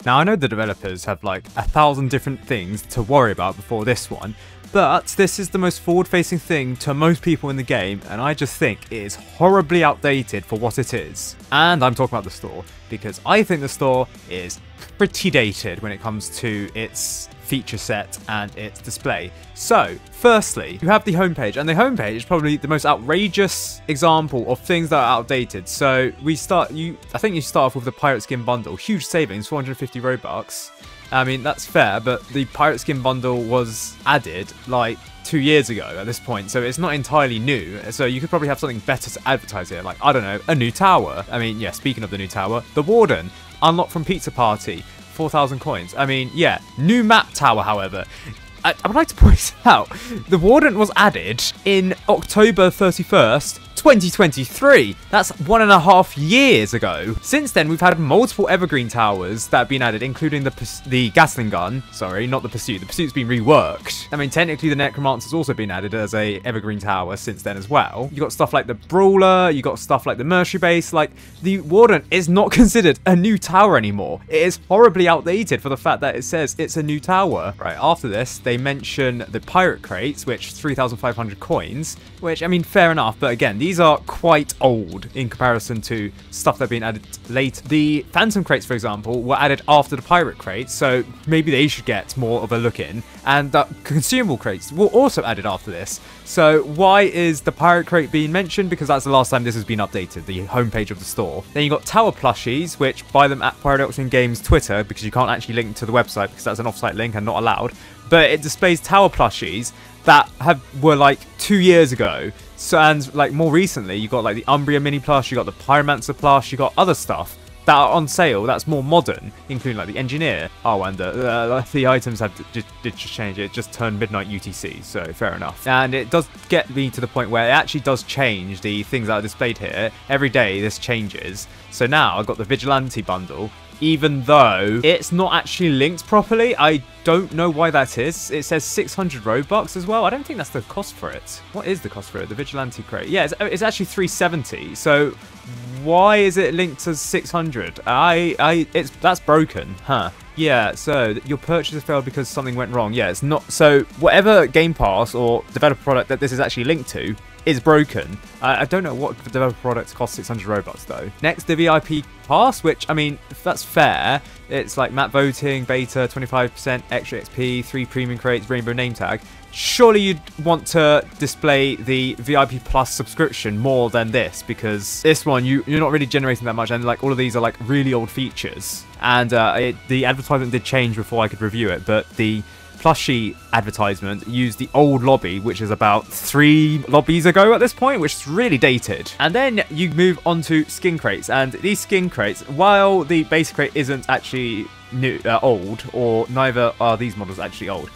Now, I know the developers have like 1,000 different things to worry about before this one, but this is the most forward-facing thing to most people in the game, and I just think it is horribly outdated for what it is. And I'm talking about the store, because I think the store is pretty dated when it comes to its feature set and its display. So, firstly, you have the homepage, and the homepage is probably the most outrageous example of things that are outdated. So, I think you start off with the Pirate Skin bundle, huge savings, 450 Robux. I mean, that's fair, but the Pirate Skin bundle was added like 2 years ago at this point, so it's not entirely new. So you could probably have something better to advertise here, like, I don't know, a new tower. I mean, yeah, speaking of the new tower, the Warden, unlocked from Pizza Party, 4,000 coins. I mean, yeah, new map tower, however. I would like to point out, the Warden was added in October 31st, 2023. That's 1.5 years ago. Since then, we've had multiple evergreen towers that have been added, including the Gatling gun. Sorry, not the Pursuit. The Pursuit's been reworked. I mean, technically, the Necromancer's also been added as a evergreen tower since then as well. You got stuff like the Brawler. You got stuff like the Mercenary Base. Like, the Warden is not considered a new tower anymore. It is horribly outdated for the fact that it says it's a new tower. Right, after this, they mention the Pirate Crates, which 3,500 coins, which, I mean, fair enough, but again, these are quite old in comparison to stuff that have been added later. The Phantom Crates, for example, were added after the Pirate Crates, so maybe they should get more of a look in. And the Consumable Crates were also added after this. So why is the Pirate Crate being mentioned? Because that's the last time this has been updated, the homepage of the store. Then you got Tower Plushies, which buy them at Paradoxum Games Twitter, because you can't actually link to the website because that's an off-site link and not allowed. But it displays Tower Plushies that were like 2 years ago. So, and like more recently, you got like the Umbria Mini Plush, you got the Pyromancer Plush, you got other stuff that are on sale that's more modern, including like the Engineer. Oh, and the items did just change. It just turned midnight UTC, so fair enough. And it does get me to the point where it actually does change the things that are displayed here. Every day this changes. So now I've got the Vigilante bundle. Even though it's not actually linked properly, I don't know why that is. It says 600 Robux as well. I don't think that's the cost for it. What is the cost for it? The Vigilante Crate. Yeah, it's actually 370. So why is it linked to 600? That's broken, huh? Yeah, so your purchase has failed because something went wrong. Yeah, it's not. So whatever Game Pass or developer product that this is actually linked to is broken. I don't know what developer products cost 600 Robux though. Next, the VIP Pass, which, I mean, if that's fair, it's like map voting, beta, 25% extra XP, 3 premium crates, rainbow name tag. Surely you'd want to display the VIP Plus subscription more than this, because this one, you're not really generating that much, and like all of these are like really old features. And the advertisement did change before I could review it, but the plushie advertisement used the old lobby, which is about 3 lobbies ago at this point, which is really dated. And then you move on to skin crates, and these skin crates, while the base crate isn't actually new, old, or neither are these models actually old,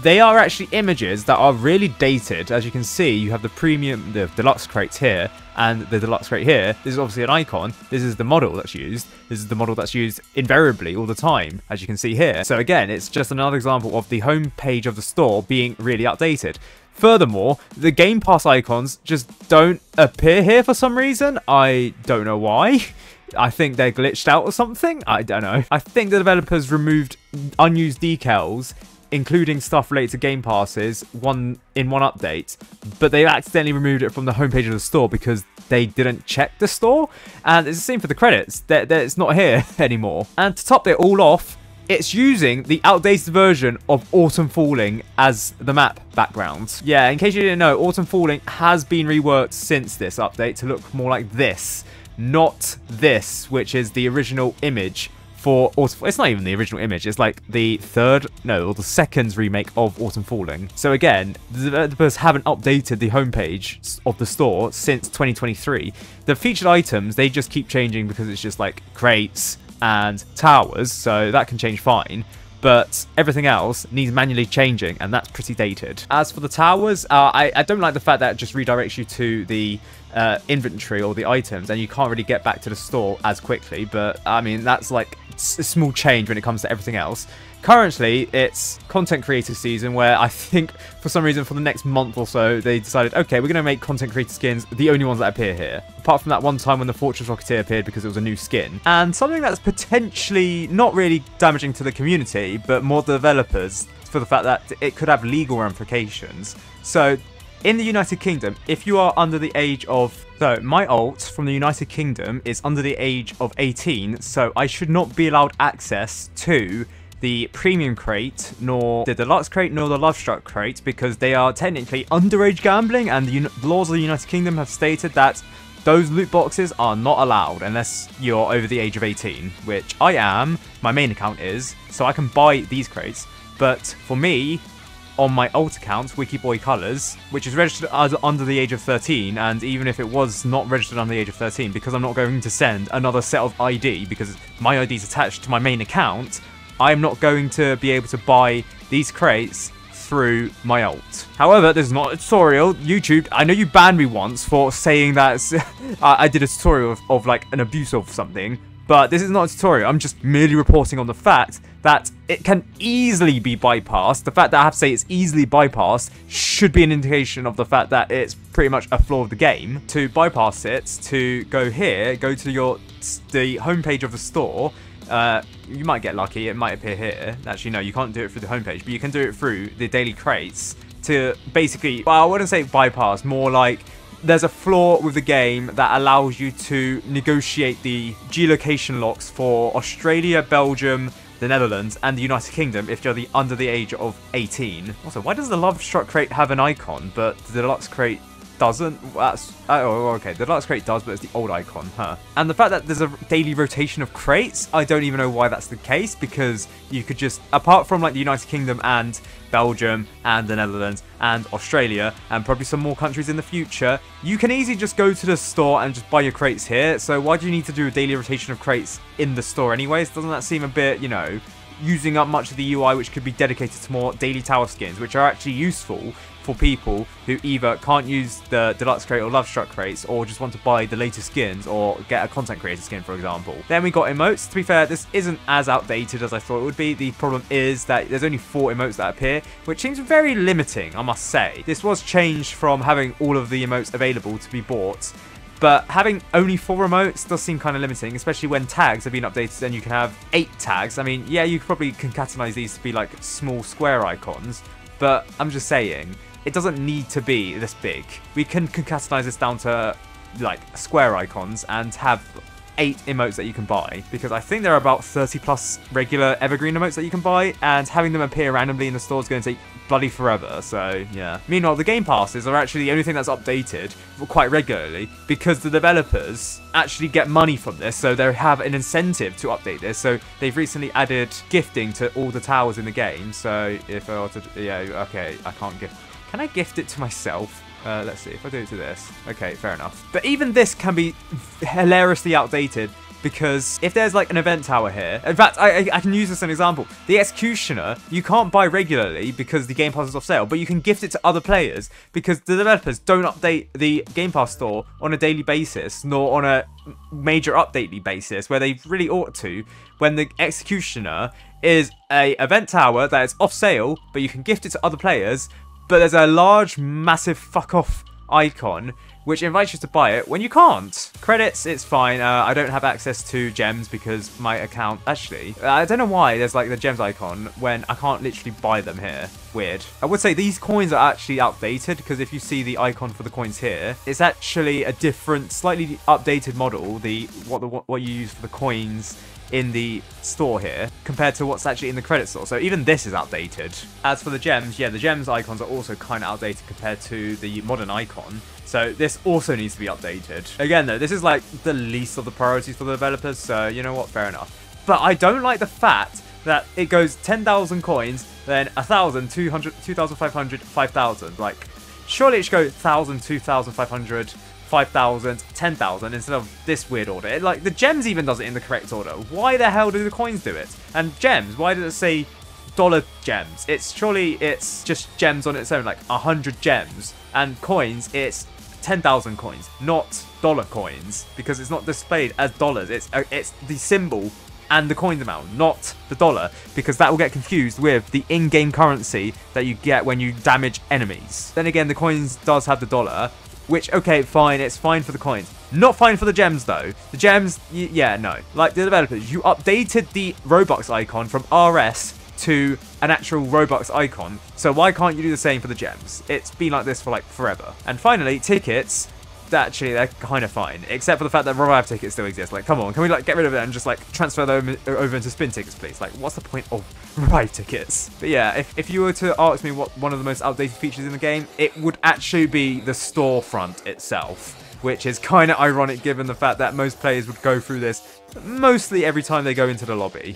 they are actually images that are really dated. As you can see, you have the deluxe crates here and the deluxe crate here. This is obviously an icon. This is the model that's used. This is the model that's used invariably all the time, as you can see here. So again, it's just another example of the home page of the store being really outdated. Furthermore, the Game Pass icons just don't appear here for some reason. I don't know why. I think they're glitched out or something. I don't know. I think the developers removed unused decals, including stuff related to Game Passes, in one update, but they accidentally removed it from the homepage of the store because they didn't check the store. And it's the same for the credits. It's not here anymore. And to top it all off, it's using the outdated version of Autumn Falling as the map background. Yeah, in case you didn't know, Autumn Falling has been reworked since this update to look more like this, not this, which is the original image for Autumn. It's not even the original image, it's like the second remake of Autumn Falling. So again, the developers haven't updated the homepage of the store since 2023. The featured items, they just keep changing because it's just like crates and towers, so that can change fine. But everything else needs manually changing, and that's pretty dated. As for the towers, I don't like the fact that it just redirects you to the inventory or the items, and you can't really get back to the store as quickly. But I mean, that's like small change when it comes to everything else. Currently, it's content creator season, where I think for some reason for the next month or so, they decided, okay, we're going to make content creator skins the only ones that appear here. Apart from that one time when the Fortress Rocketeer appeared because it was a new skin. And something that's potentially not really damaging to the community, but more the developers, for the fact that it could have legal ramifications. So, in the United Kingdom, if you are under the age of... So, my alt from the United Kingdom is under the age of 18, so I should not be allowed access to the Premium Crate, nor the Deluxe Crate, nor the Love Struck Crate, because they are technically underage gambling, and the laws of the United Kingdom have stated that those loot boxes are not allowed unless you're over the age of 18, which I am, my main account is, so I can buy these crates. But for me, on my alt account, WIKI Colors, which is registered as under the age of 13, and even if it was not registered under the age of 13, because I'm not going to send another set of ID, because my ID is attached to my main account, I'm not going to be able to buy these crates through my alt. However, this is not a tutorial. YouTube, I know you banned me once for saying that I did a tutorial of like an abuse of something, but this is not a tutorial. I'm just merely reporting on the fact that it can easily be bypassed. The fact that I have to say it's easily bypassed should be an indication of the fact that it's pretty much a flaw of the game. To bypass it, to go here, go to the homepage of the store. You might get lucky, it might appear here. Actually, no, you can't do it through the homepage, but you can do it through the daily crates to basically, well, I wouldn't say bypass, more like there's a flaw with the game that allows you to negotiate the geolocation locks for Australia, Belgium, the Netherlands, and the United Kingdom if you're under the age of 18. Also, why does the Love Struck Crate have an icon, but the Deluxe Crate doesn't? That's... Oh, okay. The Deluxe Crate does, but it's the old icon, huh? And the fact that there's a daily rotation of crates, I don't even know why that's the case, because you could just... Apart from, like, the United Kingdom and Belgium and the Netherlands and Australia and probably some more countries in the future, you can easily just go to the store and just buy your crates here. So why do you need to do a daily rotation of crates in the store anyways? Doesn't that seem a bit, you know, using up much of the UI which could be dedicated to more daily tower skins, which are actually useful for people who either can't use the Deluxe Crate or Love Struck Crates, or just want to buy the latest skins or get a content creator skin, for example. Then we got emotes. To be fair, this isn't as outdated as I thought it would be. The problem is that there's only 4 emotes that appear, which seems very limiting, I must say. This was changed from having all of the emotes available to be bought, but having only 4 emotes does seem kind of limiting, especially when tags have been updated and you can have 8 tags. I mean, yeah, you could probably concatenate these to be like small square icons, but I'm just saying, it doesn't need to be this big. We can concatenate this down to like square icons and have 8 emotes that you can buy, because I think there are about 30 plus regular evergreen emotes that you can buy, and having them appear randomly in the store is going to take bloody forever, so yeah. Meanwhile, the game passes are actually the only thing that's updated quite regularly, because the developers actually get money from this, so they have an incentive to update this. So they've recently added gifting to all the towers in the game. So if I were to, yeah, okay, I can't gift. Can I gift it to myself? Let's see if I do it to this. Okay, fair enough. But even this can be hilariously outdated, because if there's like an event tower here, in fact, I can use this as an example. The Executioner, you can't buy regularly because the Game Pass is off sale, but you can gift it to other players because the developers don't update the Game Pass store on a daily basis, nor on a major updately basis, where they really ought to, when the Executioner is a event tower that is off sale, but you can gift it to other players, but there's a large, massive fuck off icon which invites you to buy it when you can't. Credits, it's fine. I don't have access to gems because my account... Actually, I don't know why there's like the gems icon when I can't literally buy them here. Weird. I would say these coins are actually outdated, because if you see the icon for the coins here, it's actually a different, slightly updated model, what you use for the coins in the store here compared to what's actually in the credit store. So even this is outdated. As for the gems, yeah, the gems icons are also kind of outdated compared to the modern icon. So this also needs to be updated. Again though, this is like the least of the priorities for the developers, so you know what, fair enough. But I don't like the fact that it goes 10,000 coins, then 1,000, 200, 2,500, 5,000. Like, surely it should go 1,000, 2,500, 5,000, 10,000 instead of this weird order. Like, the gems even does it in the correct order. Why the hell do the coins do it? And gems, why does it say dollar gems? Surely it's just gems on its own, like 100 gems. And coins, it's 10,000 coins, not dollar coins, because it's not displayed as dollars. It's the symbol and the coins amount, not the dollar, because that will get confused with the in-game currency that you get when you damage enemies. Then again, the coins does have the dollar, which, okay, fine, it's fine for the coins. Not fine for the gems, though. The gems, yeah, no. Like the developers, you updated the Robux icon from RS to an actual Robux icon, so why can't you do the same for the gems? It's been like this for, like, forever. And finally, tickets. Actually, they're kind of fine, except for the fact that revive tickets still exist. Like, come on, can we, like, get rid of it and just, like, transfer them over into spin tickets, please? Like, what's the point of revive tickets? But yeah, if you were to ask me what one of the most outdated features in the game, it would actually be the storefront itself, which is kind of ironic given the fact that most players would go through this mostly every time they go into the lobby.